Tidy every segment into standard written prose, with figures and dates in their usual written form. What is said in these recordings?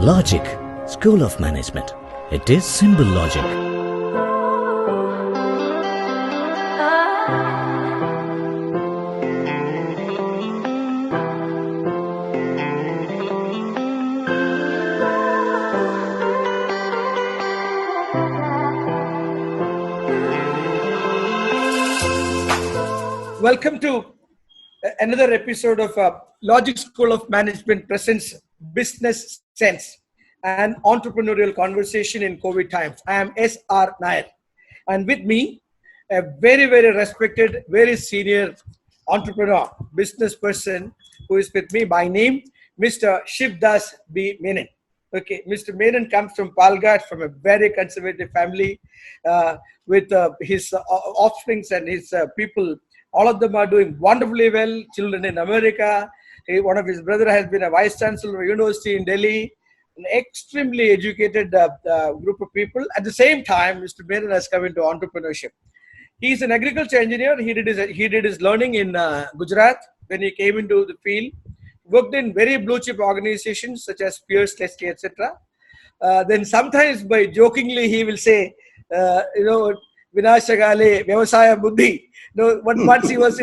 Logic, School of Management. It is simple logic. Welcome to another episode of Logic School of Management presents Business Sense, an entrepreneurial conversation in COVID times. I am S.R. NAIR, and with me, a very, very respected, very senior entrepreneur, business person who is with me by name, Mr. SHIVDAS B. Menon. Okay, Mr. Menon comes from Palghat, from a very conservative family with his offsprings and his people. All of them are doing wonderfully well. Children in America. One of his brother has been a vice chancellor of a university in Delhi. An extremely educated group of people. At the same time, Mr. Menon has come into entrepreneurship. He's an agriculture engineer. He did his learning in Gujarat. When he came into the field, worked in very blue chip organizations such as Pierce, Leslie, etc. Then sometimes by jokingly he will say, Vinashagale Vyavasaya Buddhi. No, once he was,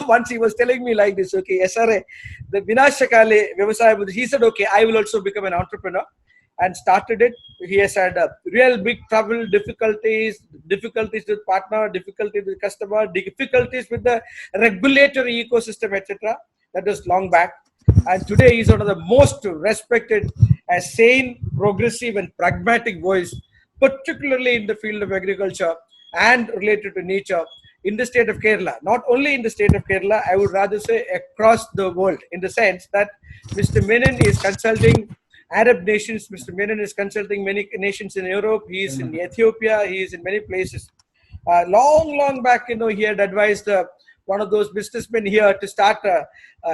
once he was telling me like this, okay, SRA, the Vinashakale Vyavasaya Buddhi, he said, okay, I will also become an entrepreneur, and started it. He has had real big trouble, difficulties with partner, difficulties with customer, difficulties with the regulatory ecosystem, etc. That was long back. And today he is one of the most respected, sane, progressive and pragmatic voice, particularly in the field of agriculture and related to nature in the state of Kerala. Not only in the state of Kerala, I would rather say across the world, in the sense that Mr. Menon is consulting Arab nations. Mr. Menon is consulting many nations in Europe. He is in Ethiopia. He is in many places. Long back, he had advised one of those businessmen here to start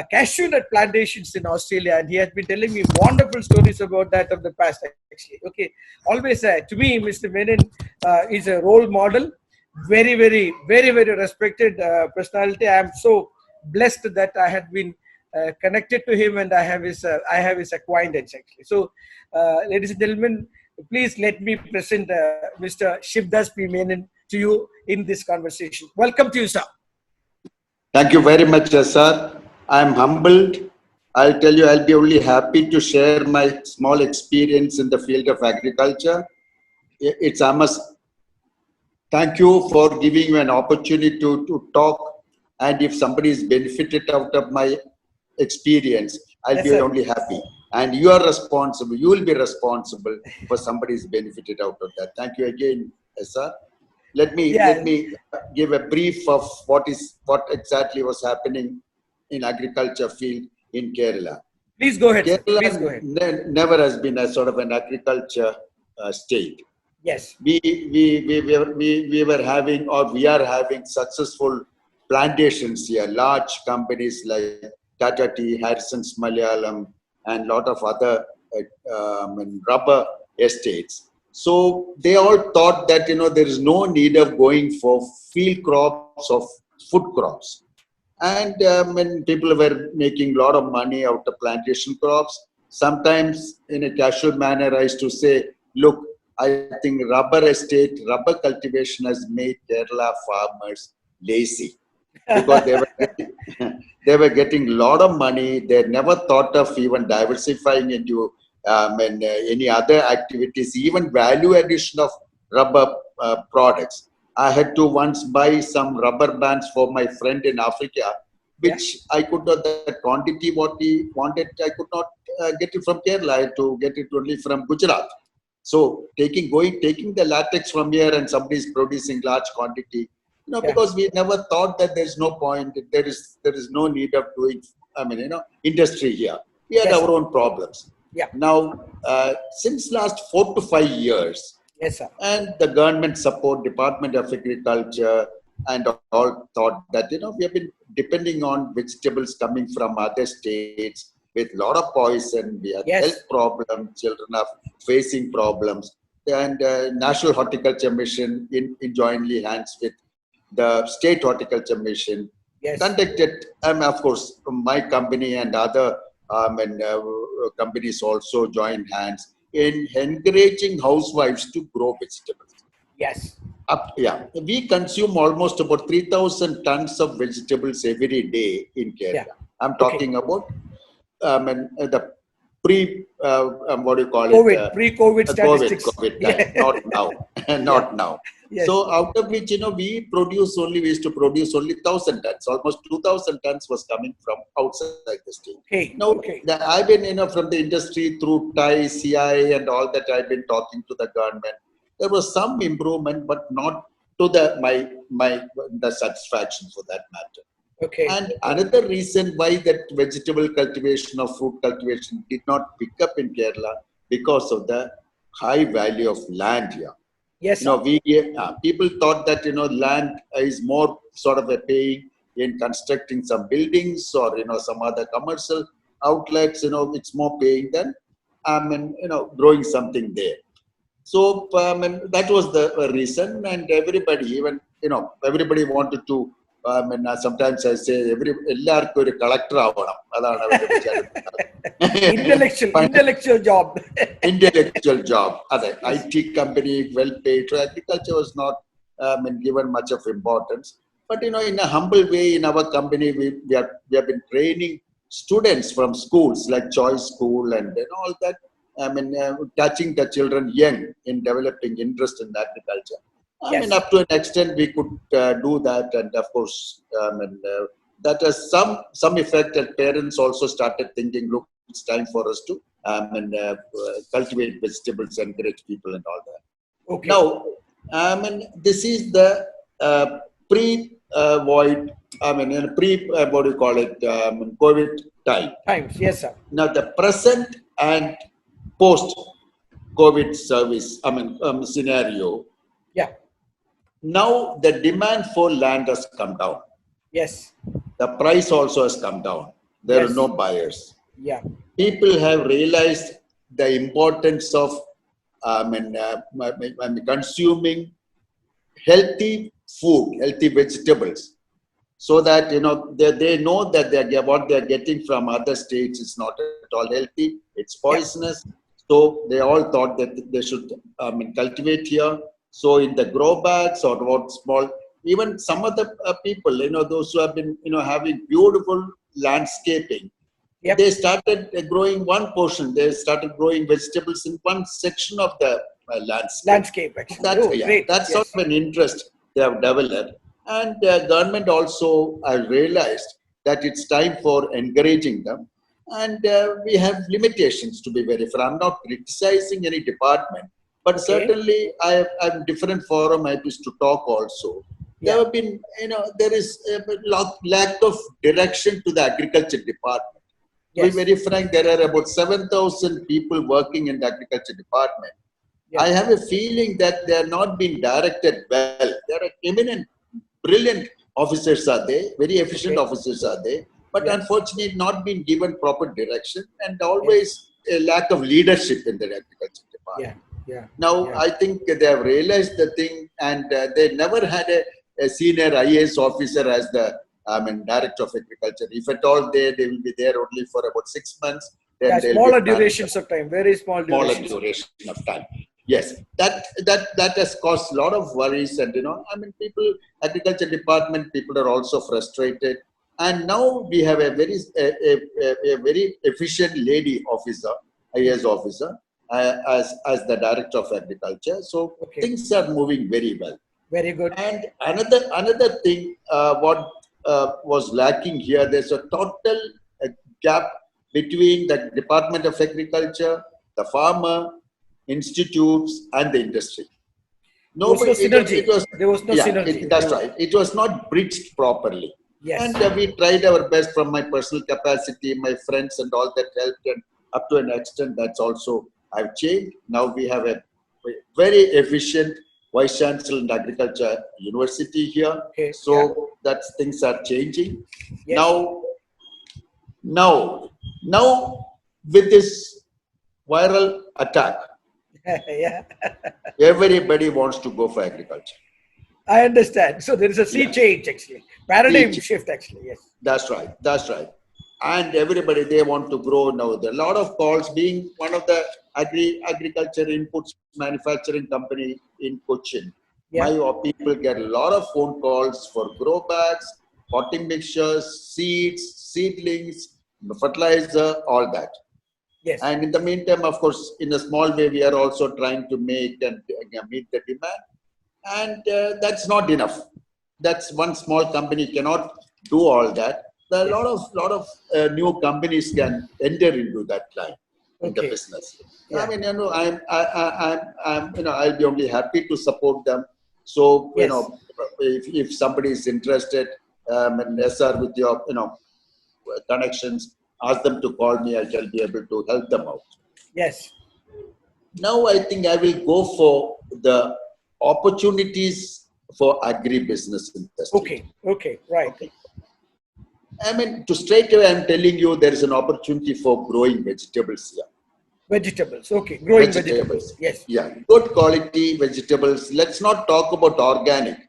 cashew nut plantations in Australia, and he has been telling me wonderful stories about that of the past. Actually, okay, always to me, Mr. Menon is a role model, very respected personality. I am so blessed that I have been connected to him, and I have his acquaintance actually. So, ladies and gentlemen, please let me present Mr. SHIVDAS B. Menon to you in this conversation. Welcome to you, sir. Thank you very much, sir. I am humbled. I'll tell you, I'll be only happy to share my small experience in the field of agriculture. I must thank you for giving me an opportunity to talk. And if somebody is benefited out of my experience, I'll be only happy. And you are responsible. You will be responsible for somebody's benefited out of that. Thank you again, sir. Let me give a brief of what exactly was happening in agriculture field in Kerala. Please go ahead. Kerala Please go ahead. Never has been a sort of an agriculture state. Yes. We were having, or we are having, successful plantations here. Large companies like Tata Tea, Harrison's Malayalam, and lot of other rubber estates. So they all thought that, there is no need of going for field crops of food crops. And when people were making a lot of money out of plantation crops, sometimes in a casual manner, I used to say, look, I think rubber cultivation has made Kerala farmers lazy. Because they were getting a lot of money. They never thought of even diversifying into any other activities, even value addition of rubber products. I had to once buy some rubber bands for my friend in Africa, which I could not, the quantity what he wanted, I could not get it from Kerala. I had to get it only from Gujarat. So taking the latex from here, and somebody is producing large quantity, because we never thought that there's no point, there is no need of doing, industry here. We had our own problems. Yeah. Now, since last 4 to 5 years, yes, sir. And the government support, Department of Agriculture, and all thought that, we have been depending on vegetables coming from other states with a lot of poison. We have health problems, children are facing problems. And National Horticulture Mission in jointly hands with the State Horticulture Mission conducted, of course, my company and other and companies also joined hands in encouraging housewives to grow vegetables. Yes. We consume almost about 3,000 tons of vegetables every day in Kerala. Yeah. I'm talking about the what do you call COVID, it? pre-COVID statistics. COVID time, not now, not now. Yes. So out of which, we used to produce only 1,000 tons. Almost 2,000 tons was coming from outside the state. Okay. Now, I've been, from the industry through TIE, CIA and all that, I've been talking to the government. There was some improvement, but not to the satisfaction for that matter. Okay. And another reason why that vegetable cultivation or fruit cultivation did not pick up in Kerala, because of the high value of land here. Yes. People thought that land is more sort of a paying in constructing some buildings or some other commercial outlets. It's more paying than growing something there. So that was the reason, and everybody, even everybody wanted to. Sometimes I say everlarkku oru collector avanam. Intellectual job. Intellectual job. IT company, well paid. So agriculture was not given much of importance. But in a humble way, in our company, we have been training students from schools like Choice School and all that. Catching the children young in developing interest in agriculture. Up to an extent, we could do that, and of course, that has some effect that parents also started thinking, look, it's time for us to cultivate vegetables, encourage people, and all that. Okay. Now, this is the pre-void, what do you call it, COVID time. Times, yes, sir. Now, the present and post-COVID service, scenario. Yeah. Now the demand for land has come down. Yes. The price also has come down. There are no buyers. Yeah. People have realized the importance of consuming healthy food, healthy vegetables, so that they know that what they are getting from other states is not at all healthy. It's poisonous. Yeah. So they all thought that they should cultivate here. So in the grow bags or what small, even some of the people, those who have been, having beautiful landscaping, they started growing one portion. They started growing vegetables in one section of the landscape. Actually. That's sort of an interest they have developed. And the government also realized that it's time for encouraging them. And we have limitations, to be very frank. I'm not criticizing any department. But certainly, I'm different forum. I used to talk also. There have been, there is a lack of direction to the agriculture department. To be very frank, there are about 7,000 people working in the agriculture department. I have a feeling that they are not being directed well. There are eminent, brilliant officers are there, very efficient officers are there, but unfortunately not being given proper direction and always a lack of leadership in the agriculture department. Now, I think they have realized the thing, and they never had a senior IAS officer as the director of agriculture. If at all, they will be there only for about 6 months. Then smaller durations of time, very small durations. Smaller duration of time. Yes, that has caused a lot of worries, and people, agriculture department people are also frustrated. And now we have a very efficient lady officer, IAS officer. As the director of agriculture, so things are moving very well. Very good. And another thing, what was lacking here, there's a total gap between the Department of Agriculture, the farmer, institutes, and the industry. There was no synergy. That's right. It was not bridged properly. Yes. And we tried our best from my personal capacity, my friends, and all that helped, and up to an extent, that's also. I've changed. Now we have a very efficient Vice Chancellor in Agriculture University here. So that things are changing. Yes. Now with this viral attack, everybody wants to go for agriculture. I understand. So there is a sea change actually. Paradigm shift actually. Yes. That's right. and everybody, they want to grow now. There are a lot of calls. Being one of the agriculture inputs manufacturing company in Cochin, Yeah. my people get a lot of phone calls for grow bags, potting mixtures, seeds, seedlings, fertilizer, all that. Yes. And in the meantime, of course, in a small way, we are also trying to make and meet the demand. And that's not enough. That's one small company cannot do all that. There are a lot of new companies can enter into that line in the business. Yeah. I mean, you know, I'm, you know, I'll be only happy to support them. So, you know, if somebody is interested, and SR with your, you know, connections, ask them to call me. I shall be able to help them out. Yes. Now I think I will go for the opportunities for agri-business industry. Okay, right. Okay. I mean, to straight away, I'm telling you, there is an opportunity for growing vegetables here. Vegetables, okay. Growing vegetables. Yes. Yeah, good quality vegetables. Let's not talk about organic.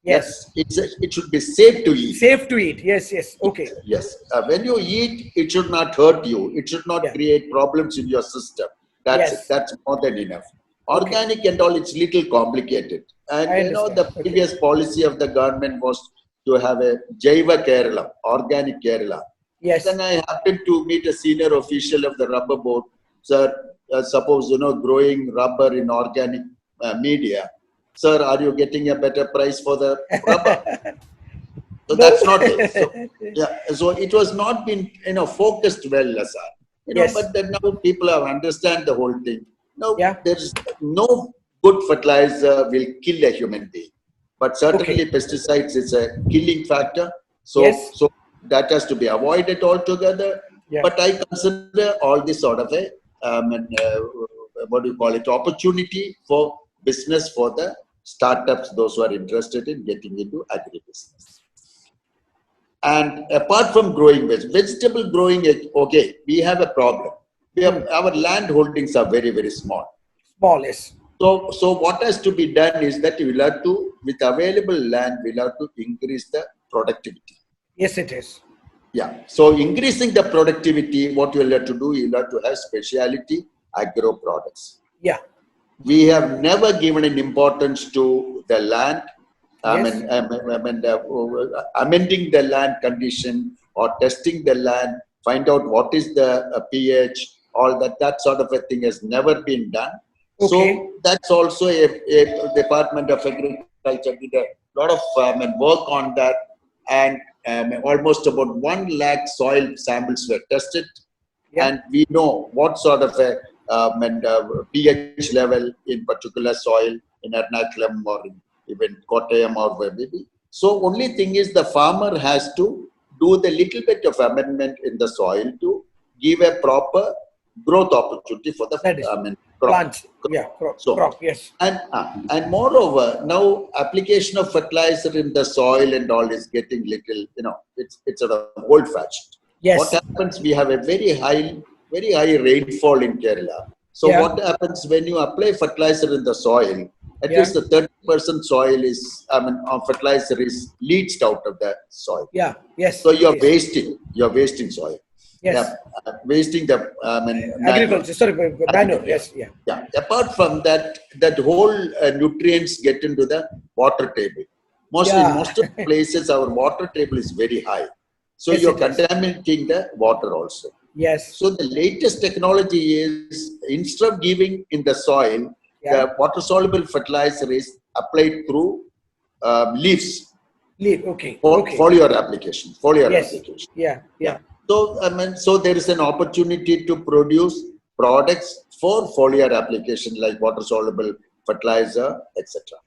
Yes. It should be safe to eat. Safe to eat. Yes, yes. Okay. Yes. When you eat, it should not hurt you. It should not create problems in your system. That's it. That's more than enough. Organic and all, it's little complicated. And you know, the previous policy of the government was to have a Jaiva Kerala, organic Kerala. Yes. Then I happened to meet a senior official of the rubber board. Sir, suppose, you know, growing rubber in organic media. Sir, are you getting a better price for the rubber? So that's not it. So, yeah, so it was not been, you know, focused well, sir. You know, but then now people have understand the whole thing. Now, there's no good fertilizer will kill a human being. But certainly pesticides is a killing factor. So, so that has to be avoided altogether. But I consider all this sort of a, what do you call it, opportunity for business for the startups, those who are interested in getting into agribusiness. And apart from growing vegetable growing, okay, we have a problem. We have, our land holdings are very, very small. Small, yes. So what has to be done is that we'll have to, with available land, we'll have to increase the productivity. Yes, it is. Yeah. So increasing the productivity, what you'll have to do, you'll have to have specialty agro products. Yeah. We have never given an importance to the land. Amending the land condition or testing the land, find out what is the pH, all that sort of a thing has never been done. So that's also a Department of Agriculture did a lot of work on that, and almost about 1 lakh soil samples were tested, and we know what sort of a pH level in particular soil in Ernakulam or even Kottayam or wherever. So only thing is the farmer has to do the little bit of amendment in the soil to give a proper growth opportunity for the crop. Crop, yes. And moreover, now application of fertilizer in the soil and all is getting little, you know, it's sort of old-fashioned. Yes. What happens? We have a very high rainfall in Kerala. So what happens when you apply fertilizer in the soil? At least the 30% soil is, fertilizer is leached out of the soil. Yeah. Yes. So you're wasting soil. Yes. Wasting the agriculture. Sorry, manure. Yes. Yeah. Yeah. Apart from that, that whole nutrients get into the water table. Mostly, in most of the places, our water table is very high. So you're contaminating the water also. Yes. So the latest technology is, instead of giving in the soil, the water-soluble fertilizer is applied through leaves. Foliar application. Application. Yeah. So so there is an opportunity to produce products for foliar application like water-soluble fertilizer, etc.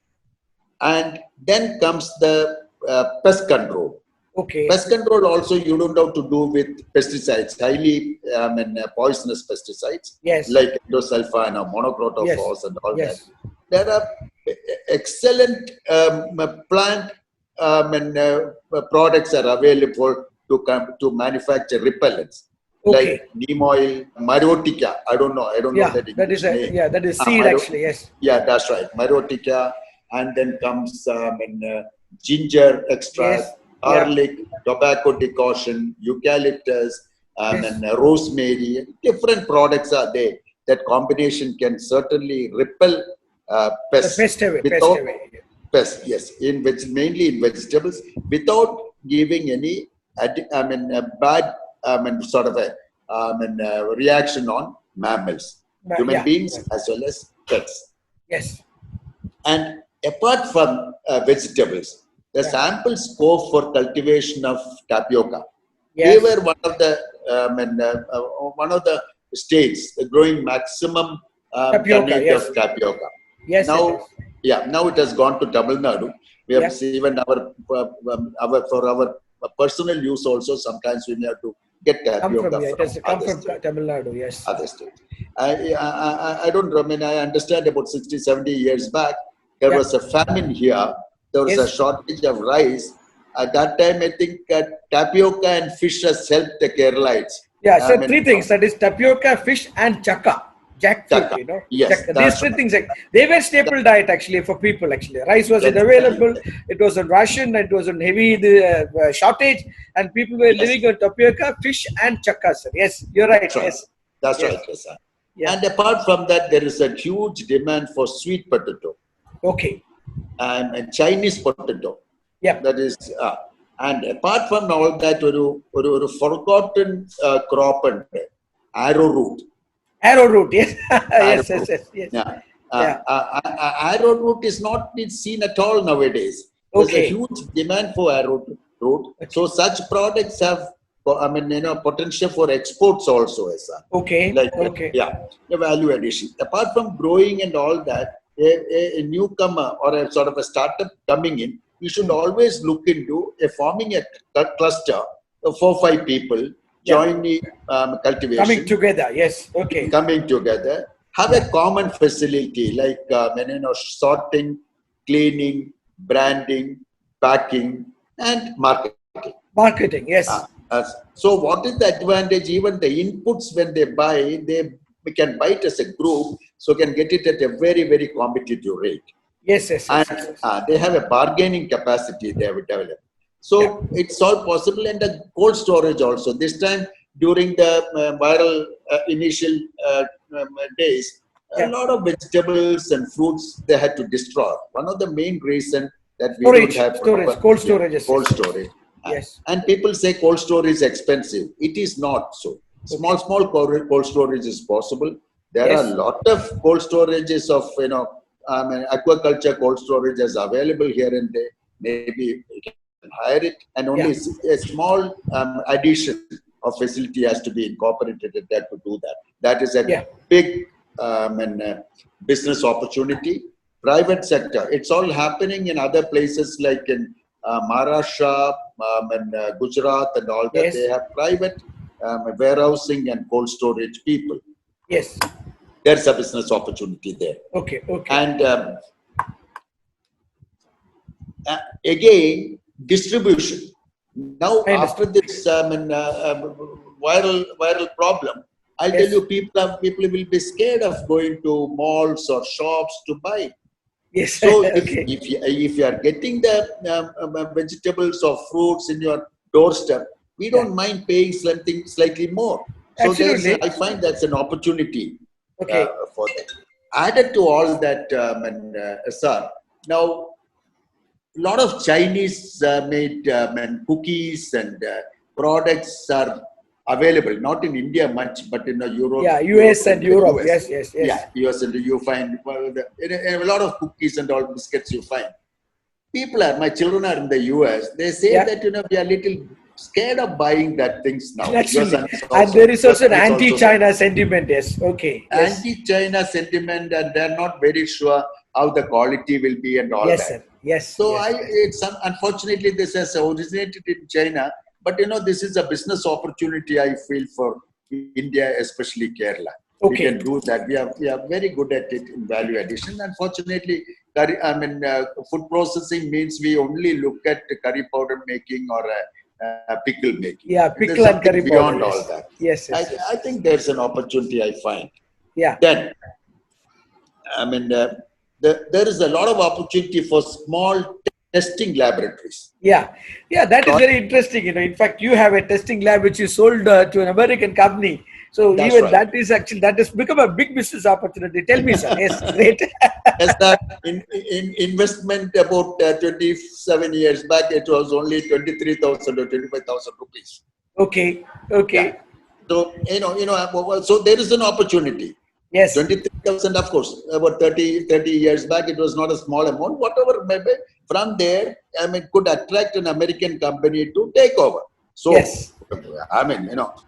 And then comes the pest control. Pest control also, you don't have to do with pesticides, highly poisonous pesticides, like endosulfan or monocrotophos and all that. There are excellent plant products are available to manufacture repellents, like neem oil, marotica. I don't know that is name. That is seed actually. Yes. Yeah, that's right. Marotica, and then comes ginger extract. garlic, tobacco decoction, eucalyptus, and rosemary. Different products are there. That combination can certainly repel pests. Pest away. Pests, yes, mainly in vegetables, without giving any, bad, sort of a reaction on mammals, human beings as well as pets. Yes. And apart from vegetables, there's ample scope for cultivation of tapioca. Yes. We were one of the states growing maximum tonnage of tapioca. Yes. Now, now it has gone to Tamil Nadu. We have even for our personal use also. Sometimes we have to get tapioca from Tamil Nadu. Yes. Other states. I don't. I understand about 60, 70 years back there was a famine here. There was a shortage of rice. At that time, I think tapioca and fish has helped the Keralites. Yeah, so three things. That is tapioca, fish, and chakka. Jackfruit, you know. Yes, these three things. They were staple diet actually for people. Actually, rice wasn't available. It was on ration. It was on heavy shortage, and people were living on tapioca, fish, and chakka. Sir. Yes, you're right. That's right, sir. Yeah. And apart from that, there is a huge demand for sweet potato. Okay. And Chinese potato. Yeah. That is, and apart from all that, a forgotten crop and arrowroot. Arrowroot, yes. yes. Yeah. Arrowroot is not seen at all nowadays. There's a huge demand for arrowroot. Okay. So such products have, potential for exports also, sir. Okay. The value addition. Apart from growing and all that, a newcomer or a sort of a startup coming in, you should always look into forming a cluster of 4 or 5 people joining cultivation. Coming together, yes. Okay. Coming together. Have a common facility like sorting, cleaning, branding, packing, and marketing. Marketing, yes. So what is the advantage? Even the inputs when they buy, we can buy it as a group, so can get it at a very, very competitive rate. Yes. They have a bargaining capacity they have developed. So it's all possible, and the cold storage also. This time during the viral initial days, a lot of vegetables and fruits they had to destroy. One of the main reasons that we don't have cold storage. Cold storage. Yes. And people say cold storage is expensive. It is not so. Small cold storage is possible. There are a lot of cold storages of aquaculture cold storage is available here and there. Maybe you can hire it, and only a small addition of facility has to be incorporated there to do that. That is a big business opportunity. Private sector, it's all happening in other places like in Maharashtra and Gujarat and all that. They have private warehousing and cold storage people. Yes. There's a business opportunity there. Okay. And again, distribution. Now, after this viral problem, I'll tell you, people will be scared of going to malls or shops to buy. Yes. So if you are getting the vegetables or fruits in your doorstep, we don't mind paying something slightly more. So I find that's an opportunity for that. Added to all that, sir, now a lot of Chinese made cookies and products are available, not in India much, but in Europe. Yeah, US and Europe. Yes. Yeah, US and you find a lot of cookies and all biscuits you find. My children are in the US. They say that we are a little scared of buying that things now. Naturally. And there is also an anti-China sentiment. Yes. Okay. Anti-China sentiment, and they're not very sure how the quality will be and all that. Sir. Yes. So unfortunately this has originated in China, but this is a business opportunity I feel for India, especially Kerala. We can do that. We are very good at it in value addition. Unfortunately, food processing means we only look at curry powder making or pickle making. Yeah, pickle and curry powder. Beyond all that. Yes. I think there's an opportunity I find. Yeah. Then, there is a lot of opportunity for small testing laboratories. Yeah, that is very interesting. In fact, you have a testing lab which you sold to an American company. So That's even right. that has become a big business opportunity. Tell me, sir. Yes, great. Yes, sir. In investment about 27 years back, it was only 23,000 or 25,000 rupees. Okay. Yeah. So so there is an opportunity. Yes. 23,000, of course, about 30 years back, it was not a small amount. Whatever, maybe from there, could attract an American company to take over. So, yes.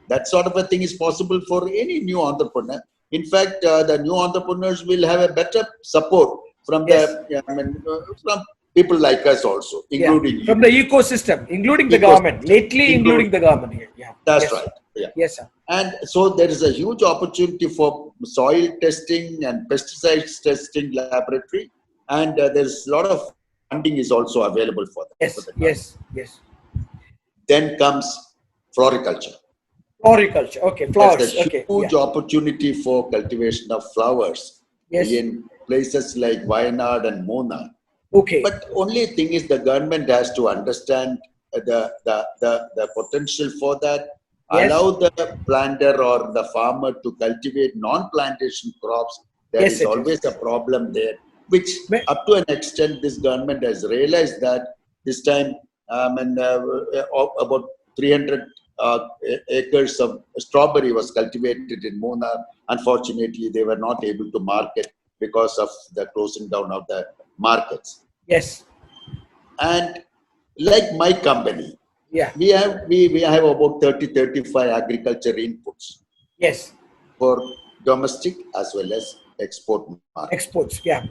That sort of a thing is possible for any new entrepreneur. In fact, the new entrepreneurs will have a better support from from people like us also, including from the ecosystem, including the government. Lately, including the government. Yeah. That's right. Yeah. Yes, sir. And so there is a huge opportunity for soil testing and pesticides testing laboratory, and there's a lot of funding is also available for that. Yes. Then comes floriculture. Okay, flowers. There's a huge opportunity for cultivation of flowers in places like Wayanad and Mona. Okay. But only thing is the government has to understand the potential for that. Allow the planter or the farmer to cultivate non-plantation crops. There is always a problem there, which up to an extent this government has realized that this time about 300 acres of strawberry was cultivated in Mona. Unfortunately, they were not able to market because of the closing down of the markets. Yes. And like my company, we have about 35 agriculture inputs. Yes. For domestic as well as export market. Exports. Yeah.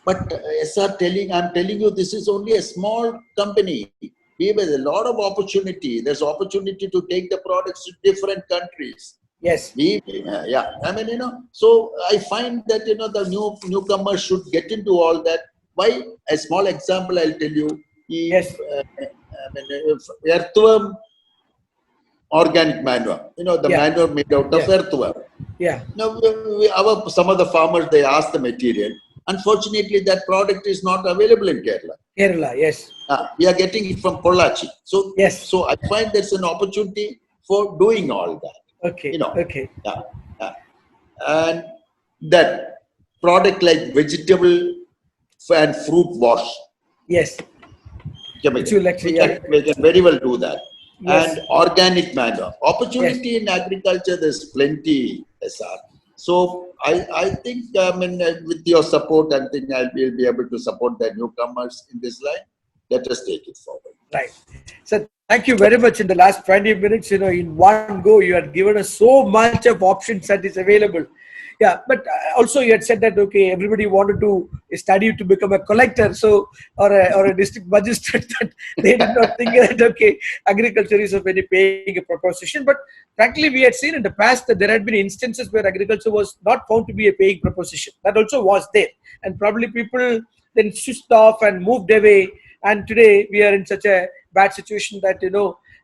But I'm telling you, this is only a small company. We have a lot of opportunity. There's opportunity to take the products to different countries. Yes. So I find that the newcomers should get into all that. Why? A small example I'll tell you. Earthworm organic manure. The manure made out of earthworm. Yeah. Now, some of the farmers, they ask the material. Unfortunately, that product is not available in Kerala. Yes. We are getting it from Pollachi. So, so I find there's an opportunity for doing all that. Okay. And that product like vegetable and fruit wash. Yes. We can very well do that. Yes. And organic manure. Opportunity in agriculture, there's plenty, SR. So I think with your support, I think I will be able to support the newcomers in this line. Let us take it forward. Right. So thank you very much. In the last 20 minutes, in one go, you had given us so much of options that is available. Yeah, but also you had said that everybody wanted to study to become a collector, so or a district magistrate. That they did not think that agriculture is of any paying a proposition. But frankly, we had seen in the past that there had been instances where agriculture was not found to be a paying proposition. That also was there, and probably people then switched off and moved away. And today we are in such a bad situation that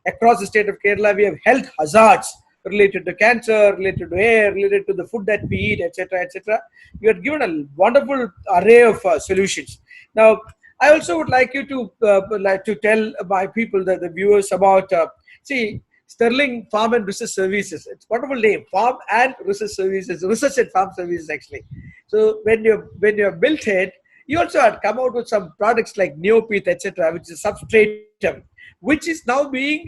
across the state of Kerala we have health hazards related to cancer, related to air, related to the food that we eat, etc., etc. You have given a wonderful array of solutions. Now, I also would like you to tell my people, the viewers, about Sterling Farm and Research Services. It's a wonderful name, Farm and Research Services, Research and Farm Services actually. So when you built it, you also had come out with some products like Neopith, etc., which is a substratum, which is now being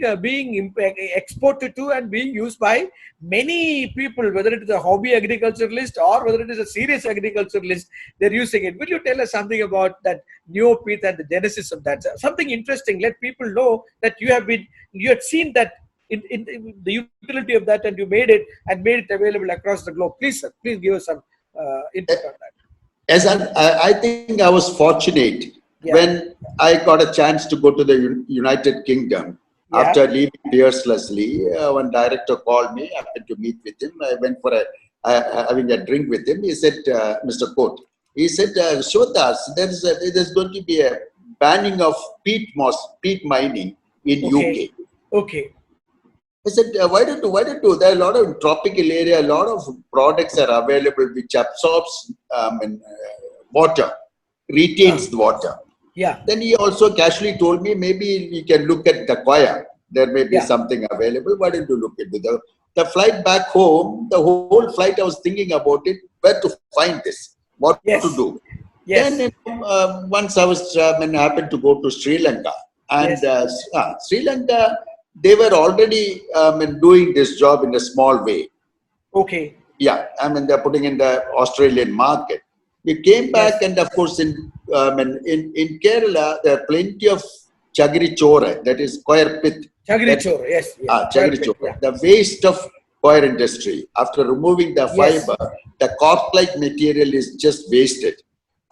exported to and being used by many people, whether it is a hobby agriculturalist or whether it is a serious agriculturalist, they're using it. Will you tell us something about that Neopith and the genesis of that? Something interesting. Let people know that you had seen that in the utility of that, and you made it available across the globe. Please, sir, please give us some input on that. Yes, I think I was fortunate when I got a chance to go to the United Kingdom after leaving Piers Leslie. One director called me. I happened to meet with him. I went for having a drink with him. He said, Mr. Cote, he said, Shivdas, there's going to be a banning of peat mining in UK. Okay. I said, why don't you? There are a lot of tropical area, a lot of products are available which absorbs water, retains the water. Yeah. Then he also casually told me, maybe we can look at the choir. There may be something available. Why don't you look into the flight back home? The whole flight I was thinking about it, where to find this, what to do. Yes. Then once I was happened to go to Sri Lanka, and Sri Lanka, they were already doing this job in a small way. Okay. Yeah, I mean they're putting in the Australian market. We came back, and of course in Kerala there are plenty of chagri chore, that is coir pith. Chagri chore, yes. Chagri chore. The waste of coir industry. After removing the fiber, the cork-like material is just wasted,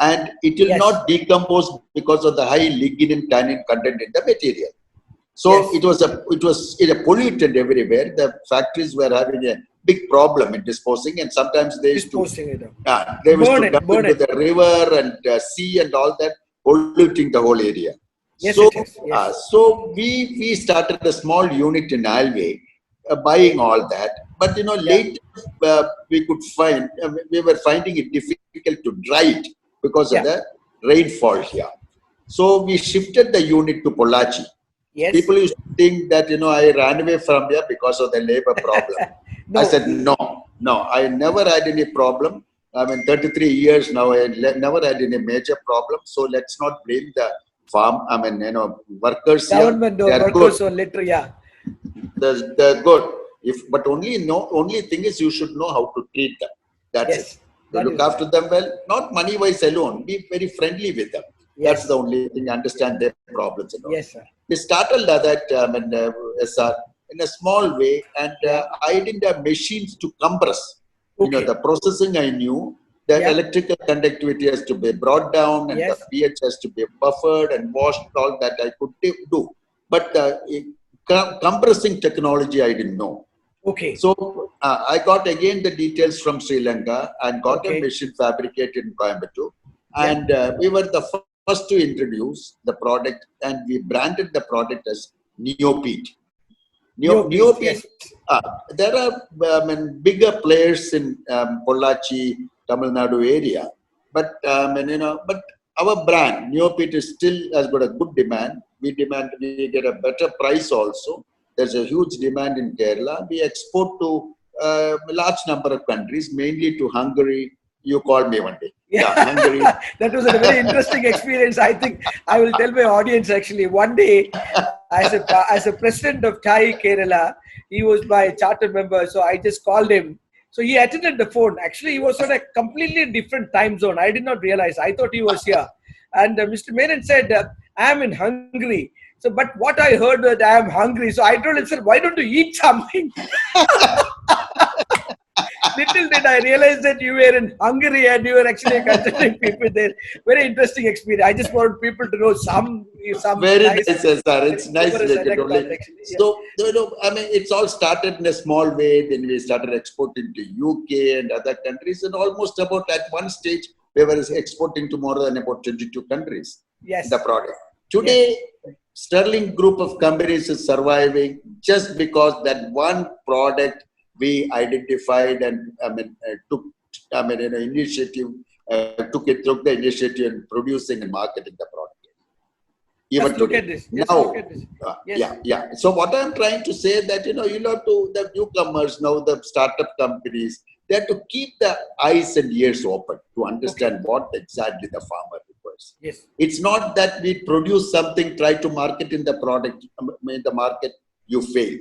and it will not decompose because of the high lignin tannin content in the material. So it was a pollutant everywhere. The factories were having a big problem in disposing, and sometimes they used to dump into the river and sea and all that, polluting the whole area. So we started a small unit in Alway, buying all that. But later we could find we were finding it difficult to dry it because of the rainfall here. So we shifted the unit to Pollachi. People used to think that I ran away from here because of the labor problem. I said no, I never had any problem. I mean 33 years now, I never had any major problem. So let's not blame the farm. I mean workers here. Government or workers or literally, they're good. But only thing is you should know how to treat them. That's it. You look after them well, not money wise alone. Be very friendly with them. That's the only thing. Understand their problems. Yes, sir. We started that SR in a small way, and I didn't have machines to compress. The processing I knew. The electrical conductivity has to be brought down, and the pH has to be buffered and washed. All that I could do, but compressing technology I didn't know. Okay. So I got again the details from Sri Lanka and got a machine fabricated in Coimbatore, and we were the first to introduce the product, and we branded the product as Neopete. Neopete. There are bigger players in Pollachi, Tamil Nadu area, but but our brand Neopete is still has got a good demand. We get a better price also. There's a huge demand in Kerala. We export to a large number of countries, mainly to Hungary. You called me one day. Hungary. That was a very interesting experience. I think I will tell my audience actually. One day, as a president of TAI Kerala, he was my charter member. So I just called him. So he attended the phone. Actually, he was on a completely different time zone. I did not realize. I thought he was here. And Mr. Menon said, I am in Hungary. So, but what I heard that I am hungry. So I told him, sir, why don't you eat something? Little did I realize that you were in Hungary and you were actually considering people there. Very interesting experience. I just want people to know some very nice, sir. It's nice. So, I mean, it's all started in a small way. Then we started exporting to UK and other countries, and almost about at one stage we were exporting to more than about 22 countries. The product. Today, Sterling Group of companies is surviving just because that one product we identified and took the initiative in producing and marketing the product. Even Let's look at this. Now, So what I'm trying to say that you have to the newcomers now, the startup companies, they have to keep the eyes and ears open to understand what exactly the farmer requires. It's not that we produce something, try to market in the product, in the market, you fail.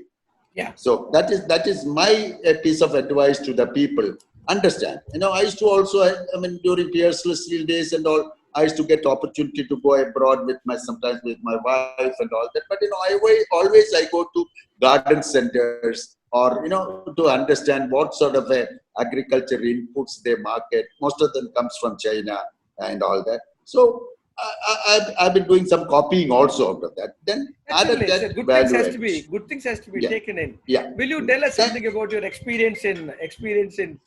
So that is my piece of advice to the people. Understand. I used to also, during Peerless Field days and all, I used to get opportunity to go abroad sometimes with my wife and all that. But always I go to garden centers or to understand what sort of agriculture inputs they market. Most of them comes from China and all that. So I've been doing some copying also out of that. Then good things has to be taken in. Will you tell us something about your experience in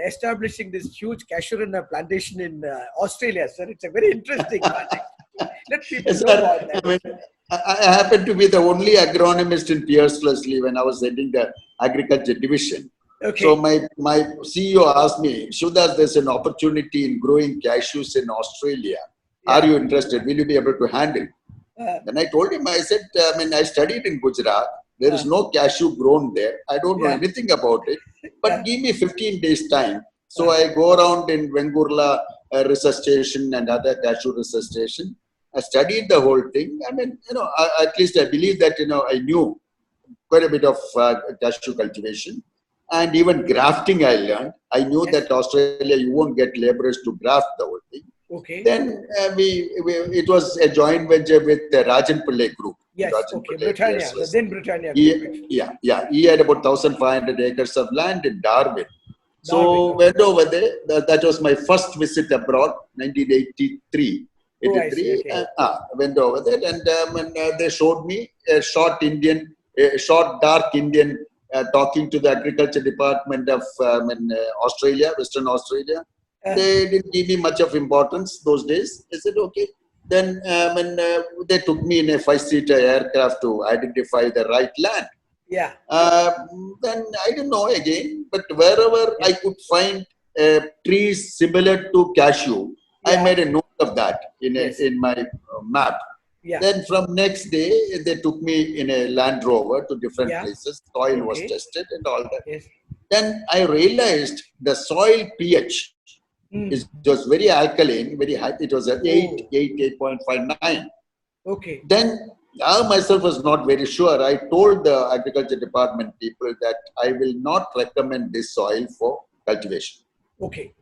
establishing this huge casuarina plantation in Australia, sir? It's a very interesting project. Let people know about that. I happen to be the only agronomist in Peerless when I was heading the agriculture division. So my CEO asked me, Shivdas, there's an opportunity in growing cashews in Australia. Are you interested? Will you be able to handle? Then I told him, I said, I studied in Gujarat. There is no cashew grown there. I don't know anything about it. But give me 15 days time. So I go around in Vengurla research station and other cashew research station. I studied the whole thing. At least I believe that, I knew quite a bit of cashew cultivation. And even grafting I learned. I knew that Australia, you won't get laborers to graft the whole thing. Okay. Then it was a joint venture with the Rajan Pillai group. Yes, Rajan Pillai, Britannia, then Britannia. He had about 1,500 acres of land in Darwin. So went over there. That was my first visit abroad, 1983. Went over there and they showed me a short dark Indian talking to the agriculture department of Australia, Western Australia. They didn't give me much of importance those days. I said, okay. Then they took me in a 5-seater aircraft to identify the right land. Yeah. Then I don't know again, but wherever I could find trees similar to cashew, I made a note of that in my map. Yeah. Then from next day, they took me in a Land Rover to different places. Soil was tested and all that. Yes. Then I realized the soil pH is just very alkaline, very high. It was at 8.59. Okay. Then I myself was not very sure. I told the agriculture department people that I will not recommend this soil for cultivation. Okay.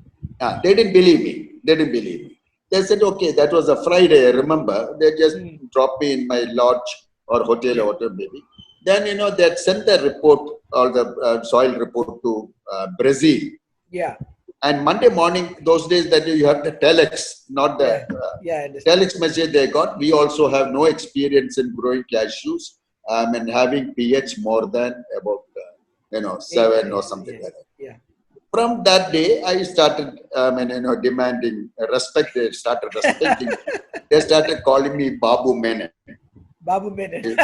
They didn't believe me. They said, okay, that was a Friday, I remember. They just dropped me in my lodge or hotel or whatever, maybe. Then, they sent the report or the soil report to Brazil. Yeah. And Monday morning, those days that you have the telex, not the telex message they got. We also have no experience in growing cashews and having pH more than about 7 or something like that. Yeah. From that day, I started demanding respect. They started respecting. They started calling me Babu Menon. Babu Menon.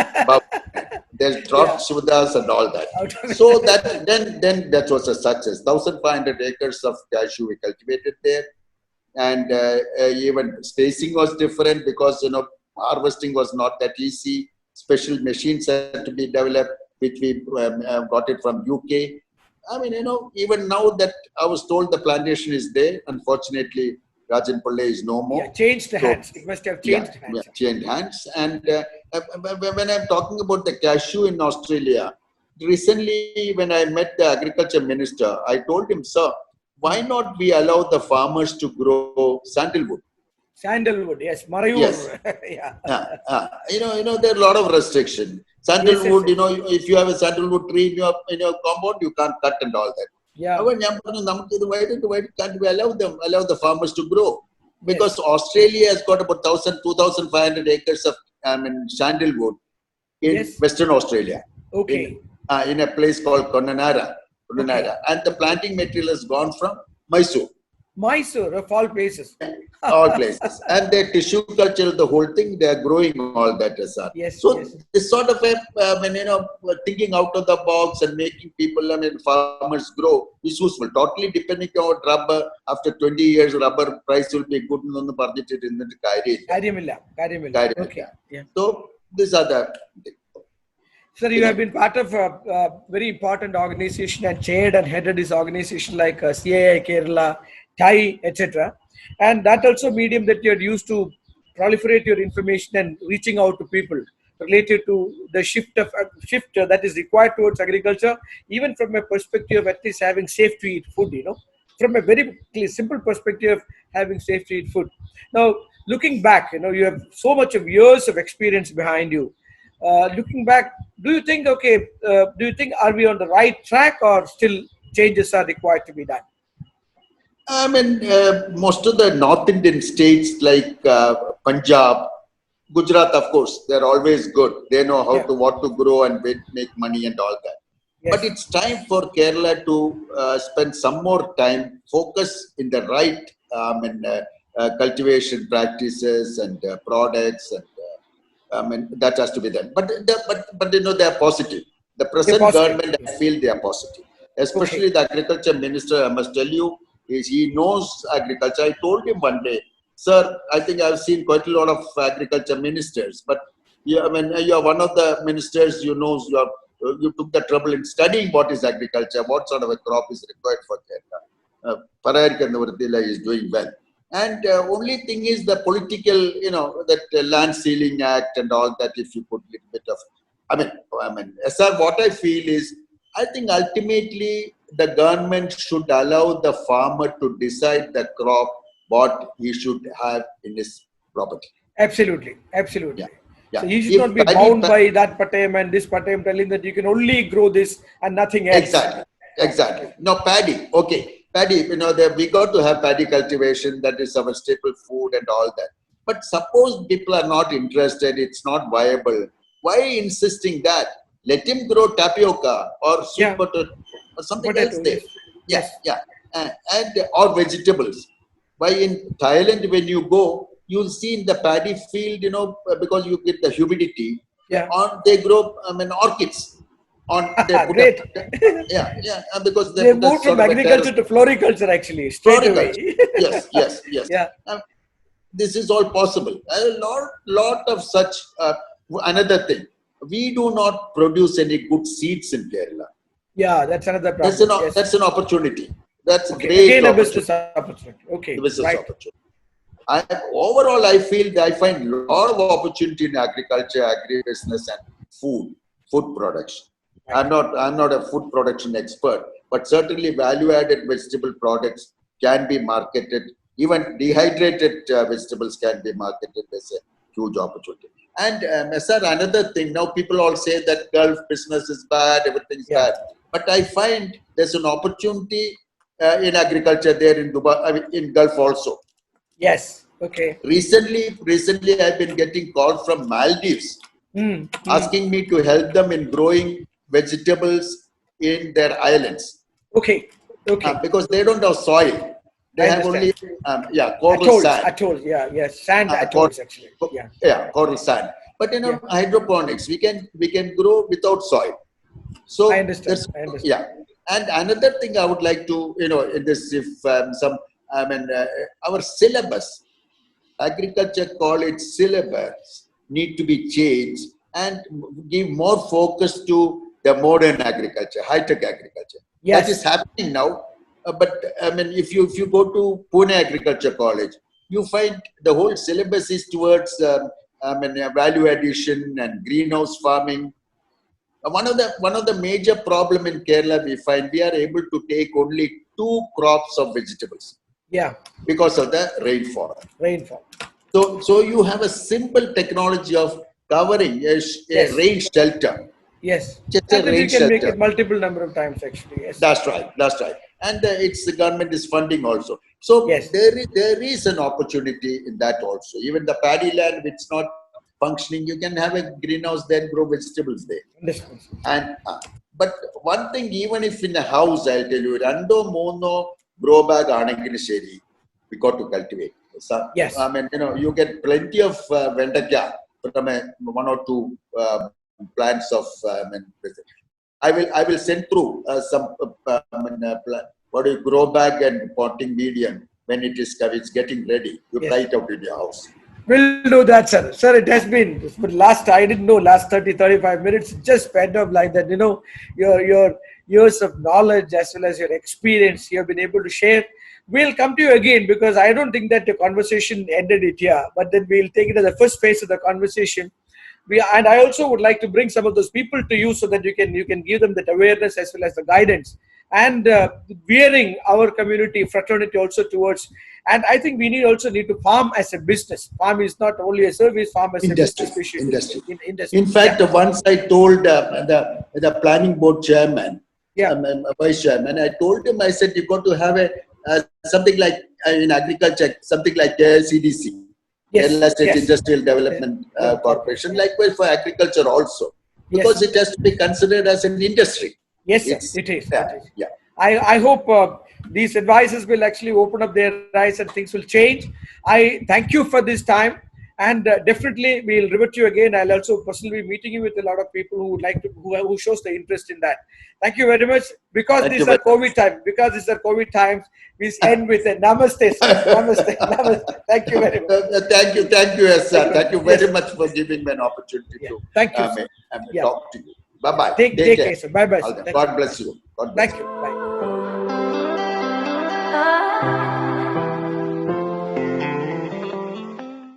They dropped Shivdas and all that. So that then that was a success. 1,500 acres of cashew we cultivated there, and even spacing was different because harvesting was not that easy. Special machines had to be developed, which we got it from UK. Even now that I was told the plantation is there, unfortunately, Rajan Pillai is no more. Yeah, changed hands. It must have changed hands. Yeah, changed hands. And when I'm talking about the cashew in Australia, recently when I met the agriculture minister, I told him, sir, why not we allow the farmers to grow sandalwood? Sandalwood, yes. Marayur. Yes. There are a lot of restrictions. Sandalwood, if you have a sandalwood tree in your compound, you can't cut and all that. Yeah. Why can't we allow the farmers to grow? Because Australia has got about 2,500 acres of sandalwood in Western Australia. Okay. In a place called Connemara. And the planting material has gone from Mysore. Mysore, of all places. All places. And their tissue culture, the whole thing, they are growing all that. Yes. So this sort of thinking out of the box and making people, farmers grow is useful. Totally depending on rubber. After 20 years, rubber price will be good. Okay. Yeah. So these are the things. Sir, you have been part of a very important organization and chaired and headed this organization like CIAP Kerala, TAI, etc. And that also medium that you are used to proliferate your information and reaching out to people related to the shift that is required towards agriculture, even from a perspective of at least having safe to eat food, from a very simple perspective of having safe to eat food. Now, looking back, you have so much of years of experience behind you. Looking back, do you think are we on the right track or still changes are required to be done? Most of the North Indian states like Punjab, Gujarat, of course, they're always good. They know what to grow and make money and all that. Yes. But it's time for Kerala to spend some more time, focus in the right cultivation practices and products, and that has to be done. But they are positive. The present government, I feel they are positive. Especially the agriculture minister, I must tell you, he knows agriculture. I told him one day, sir, I think I've seen quite a lot of agriculture ministers, but yeah, I mean, you are one of the ministers, you took the trouble in studying what is agriculture, what sort of a crop is required for Kerala. Parayarikandavarathila is doing well. And only thing is the political, that Land Ceiling Act and all that, if you put a little bit of, I mean, sir, what I feel is, I think ultimately the government should allow the farmer to decide the crop, what he should have in his property. Absolutely, absolutely. Yeah. Yeah. So he should not be bound by that patem and this patem telling that you can only grow this and nothing else. Exactly. Now paddy, okay. Paddy, we got to have paddy cultivation, that is our staple food and all that. But suppose people are not interested, it's not viable. Why insisting that? Let him grow tapioca or sweet potato or something else there. Yes. And or vegetables. Why in Thailand, when you go, you'll see in the paddy field, because you get the humidity, they grow, orchids. Great. Because they moved from agriculture to floriculture actually, straight away. Yes. Yeah. This is all possible. A lot of such, another thing, we do not produce any good seeds in Kerala. Yeah, that's another problem. That's an opportunity. That's okay. Great Again, opportunity. A business opportunity. Okay. Business opportunity. Overall, I feel that I find a lot of opportunity in agriculture, agri-business, and food production. I'm not a food production expert, but certainly value-added vegetable products can be marketed. Even dehydrated vegetables can be marketed as a huge opportunity. And sir, another thing, now people all say that Gulf business is bad, everything's bad. But I find there's an opportunity in agriculture there in Dubai, in Gulf also. Yes. Okay. Recently, I've been getting calls from Maldives asking me to help them in growing vegetables in their islands. Okay. Because they don't have soil. They have only coral sand. Atolls, sand atolls actually. Coral sand. But hydroponics, we can grow without soil. So I understand. Yeah. And another thing I would like to, in this, if our syllabus, agriculture college syllabus need to be changed and give more focus to the modern agriculture, high-tech agriculture. Yes. That is happening now. But if you go to Pune Agriculture College, you find the whole syllabus is towards value addition and greenhouse farming. One of the major problem in Kerala, we find we are able to take only 2 crops of vegetables. Yeah. Because of the rainfall. So you have a simple technology of covering a rain shelter. Yes. Just and you can make it multiple number of times actually. Yes. That's right. And the government is funding also. So there is an opportunity in that also. Even the paddy land, which is not functioning, you can have a greenhouse there, grow vegetables there. And but one thing, even if in a house, I'll tell you, rando mono grow bag anengil sheri, we got to cultivate. So, yes. You get plenty of vendakya from 1 or 2 plants of. I will send through some grow bag and potting medium when it's getting ready. You try it out in your house. We'll do that, sir. Sir, it has been, but I didn't know, last 30-35 minutes, just sped up like that. Your years of knowledge as well as your experience you have been able to share. We'll come to you again because I don't think that the conversation ended it here, but then we'll take it as the first phase of the conversation. And I also would like to bring some of those people to you so that you can give them that awareness as well as the guidance and veering our community fraternity also towards. And I think we also need to farm as a business. Farm is not only a service, farm as industry. a business. Industry. In fact, once I told the planning board chairman, vice chairman, I told him, I said, you've got to have something like in agriculture, something like CDC. Kerala State Industrial Development Corporation, likewise for agriculture also, because it has to be considered as an industry. Yes, sir. It is. Yeah. I hope these advices will actually open up their eyes and things will change. I thank you for this time. And definitely we'll revert you again. I'll also personally be meeting you with a lot of people who would like to, who shows the interest in that. Thank you very much. Because these are COVID times, we end with a namaste, sir. Namaste, namaste. Thank you very much. Thank you, yes, sir. Thank you very much for giving me an opportunity to thank you, talk to you. Bye bye. Take care, sir. Bye bye. God bless you. God bless Thank you. you.